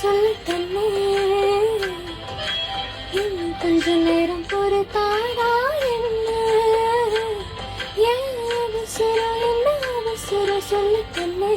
சொல்லி தன்னே இன்னும் கொஞ்ச நேரம் பொறுத்தாடா என்ன ஏன் அவசரம் என்ன அவசரம் சொல்லி தன்னே